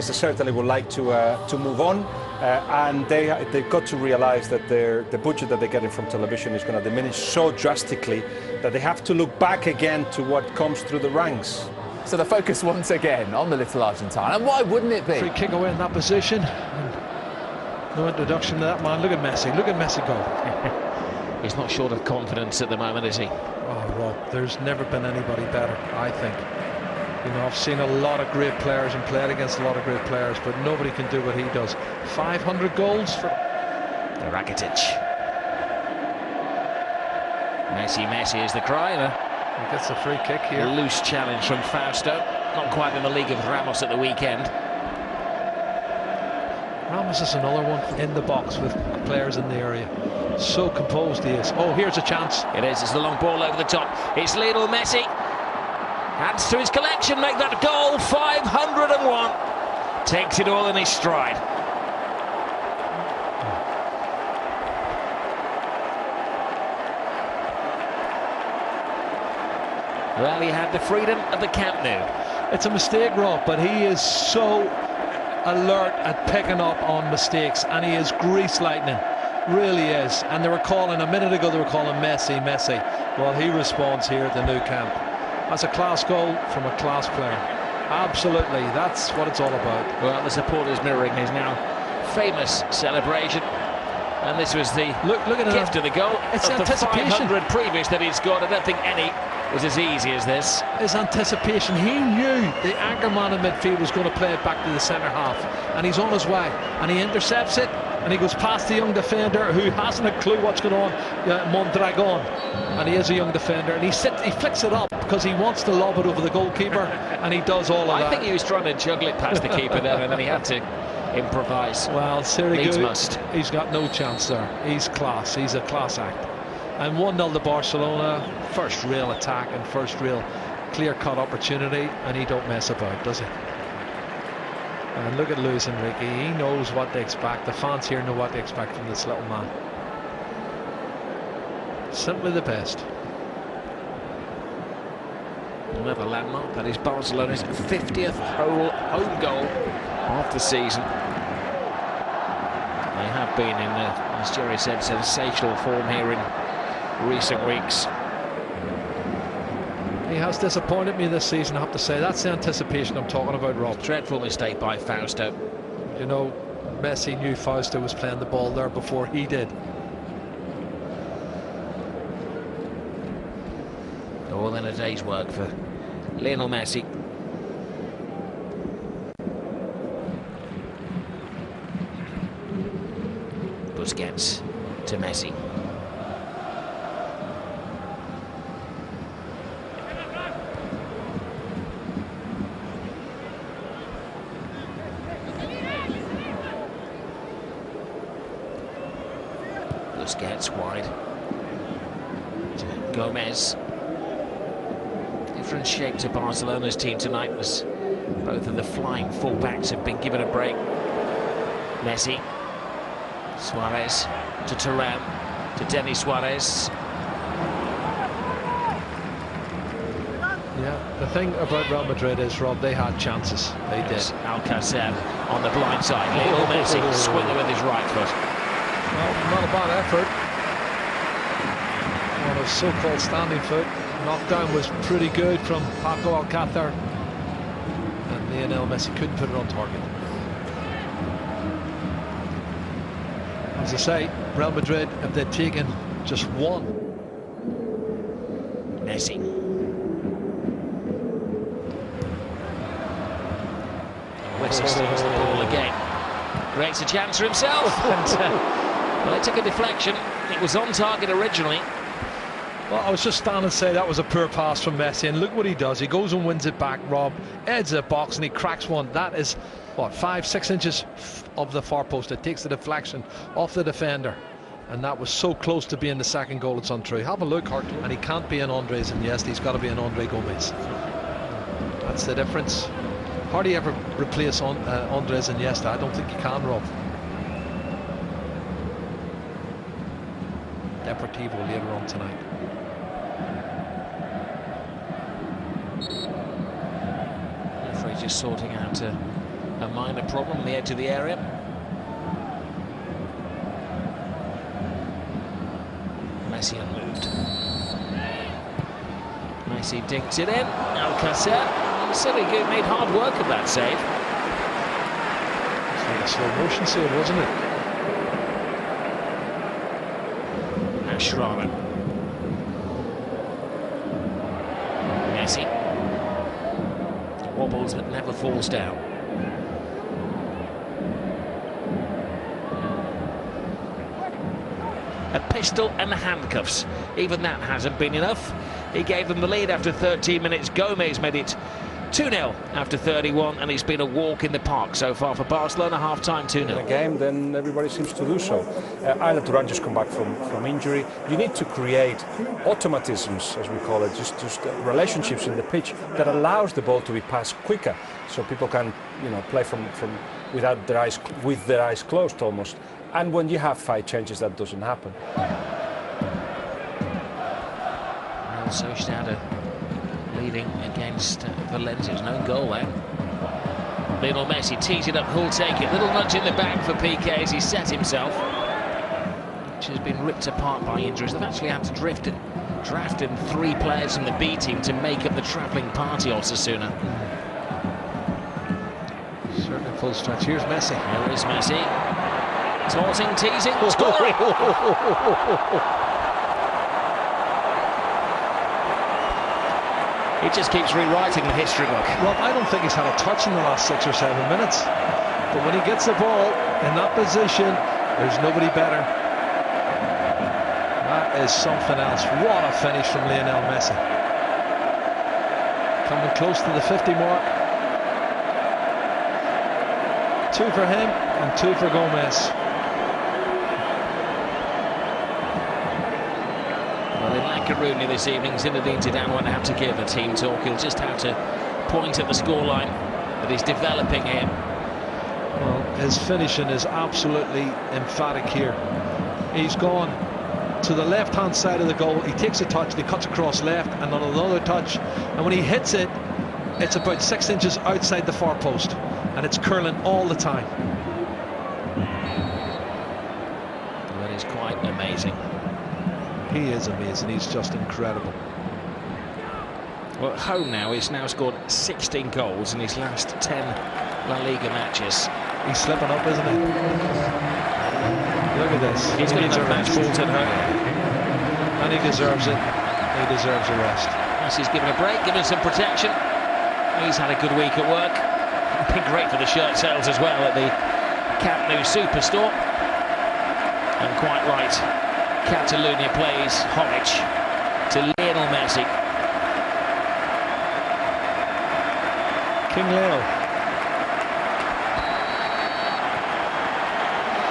they certainly would like to move on, and they've got to realise that the budget that they're getting from television is going to diminish so drastically that they have to look back again to what comes through the ranks. So the focus once again on the little Argentine, and why wouldn't it be? Free kick away in that position. No introduction to that man. Look at Messi. Look at Messi go. He's not short of confidence at the moment, is he? Oh, Rob, there's never been anybody better, I think. You know, I've seen a lot of great players and played against a lot of great players, but nobody can do what he does. 500 goals for Rakitic. Messi is the cry. He gets a free kick here. A loose challenge from Fausto. Not quite in the league of Ramos at the weekend. Ramos is another one in the box with players in the area. So composed he is. Oh, here's a chance. It is. It's the long ball over the top. It's Lionel Messi. Adds to his collection. Make that goal. 501. Takes it all in his stride. Well, he had the freedom of the Camp Nou. It's a mistake, Rob, but he is so alert at picking up on mistakes, and he is grease lightning. Really is. And they were calling, a minute ago, they were calling Messi. Well, he responds here at the Nou Camp. That's a class goal from a class player. Absolutely, that's what it's all about. Well, the supporters mirroring his now famous celebration. And this was the gift of the goal. It's of anticipation. The 500 previous that he'd scored. I don't think any was as easy as this. His anticipation. He knew the anchor man in midfield was going to play it back to the centre half, and he's on his way, and he intercepts it, and he goes past the young defender who hasn't a clue what's going on, Mondragon, and he is a young defender, and he flicks it up because he wants to lob it over the goalkeeper, and he does all of that. I think he was trying to juggle it past the keeper there, and then he had to improvise. Well, Needs must. He's got no chance there. He's class. He's a class act. And 1-0 to Barcelona. First real attack and first real clear-cut opportunity, and he don't mess about, does he? And look at Luis Enrique. He knows what they expect. The fans here know what they expect from this little man. Simply the best. Another landmark. That is Barcelona's 50th home goal of the season. They have been in, as Jerry said, sensational form here in recent weeks. He has disappointed me this season, I have to say. That's the anticipation I'm talking about, Rob. Dreadful mistake by Fausto. You know, Messi knew Fausto was playing the ball there before he did. All in a day's work for Lionel Messi. Busquets to Messi. Busquets wide to Gomez. Different shape to Barcelona's team tonight, as both of the flying fullbacks have been given a break. Messi, Suarez to Turan, to Denis Suarez. Yeah, the thing about Real Madrid is, Rob, they had chances. They did. Alcácer on the blind side. Lionel Messi swing it with his right foot. Well, not a bad effort. On a so-called standing foot. Knockdown was pretty good from Paco Alcácer, and Lionel Messi couldn't put it on target. As I say, Real Madrid, if they'd taken just one. Messi. Messi steals the ball again. Creates a chance for himself. And, well, it took a deflection. It was on target originally. Well, I was just standing and say that was a poor pass from Messi, and look what he does. He goes and wins it back, Rob, edges the box, and he cracks one. That is, what, 5-6 inches of the far post. It takes the deflection off the defender, and that was so close to being the second goal. It's untrue. Have a look, and he can't be an Andres Iniesta. He's got to be an Andre Gomez. That's the difference. Hardly ever replace Andres Iniesta. I don't think you can, Rob. Deportivo later on tonight. Referee just sorting out a a minor problem on the edge of the area. Messi unmoved. Messi dinks it in. Alcacer. Silly good, made hard work of that save. It's like a slow motion save, wasn't it? Ashrara. Messi. Wobbles but never falls down. A pistol and handcuffs. Even that hasn't been enough. He gave them the lead after 13 minutes. Gomez made it 2-0 after 31, and it's been a walk in the park so far for Barcelona. Half-time 2-0. In a game, then everybody seems to do so. Isla Turan just come back from injury. You need to create automatisms, as we call it, just relationships in the pitch that allows the ball to be passed quicker, so people can, play from without their eyes with their eyes closed almost. And when you have 5 changes, that doesn't happen. Real Sociedad leading against Valencia. There's no goal there. Lionel Messi tees it up, who'll take it. Little nudge in the back for PK as he set himself, which has been ripped apart by injuries. They've actually had to draft in 3 players from the B team to make up the travelling party, Osasuna. Certainly full stretch. Here's Messi. There is Messi. Taunting, teasing, scoring! He just keeps rewriting the history book. Well, I don't think he's had a touch in the last 6 or 7 minutes. But when he gets the ball in that position, there's nobody better. That is something else. What a finish from Lionel Messi. Coming close to the 50 mark. 2 for him and 2 for Gomez. Well, in La Coruña this evening, Zinedine Zidane won't have to give a team talk. He'll just have to point at the scoreline that he's developing here. Well, his finishing is absolutely emphatic here. He's gone to the left-hand side of the goal. He takes a touch, and he cuts across left, and on another touch. And when he hits it, it's about 6 inches outside the far post, and it's curling all the time. That is quite amazing. He is amazing. He's just incredible. Well, at home now, he's now scored 16 goals in his last 10 La Liga matches. He's slipping up, isn't he? Look at this. He's got enough match balls at home. And he deserves it. He deserves a rest. Messi's given a break, given some protection. He's had a good week at work. Been great for the shirt sales as well at the Camp Nou Superstore. And quite right, Catalonia plays homage to Lionel Messi. King Leo.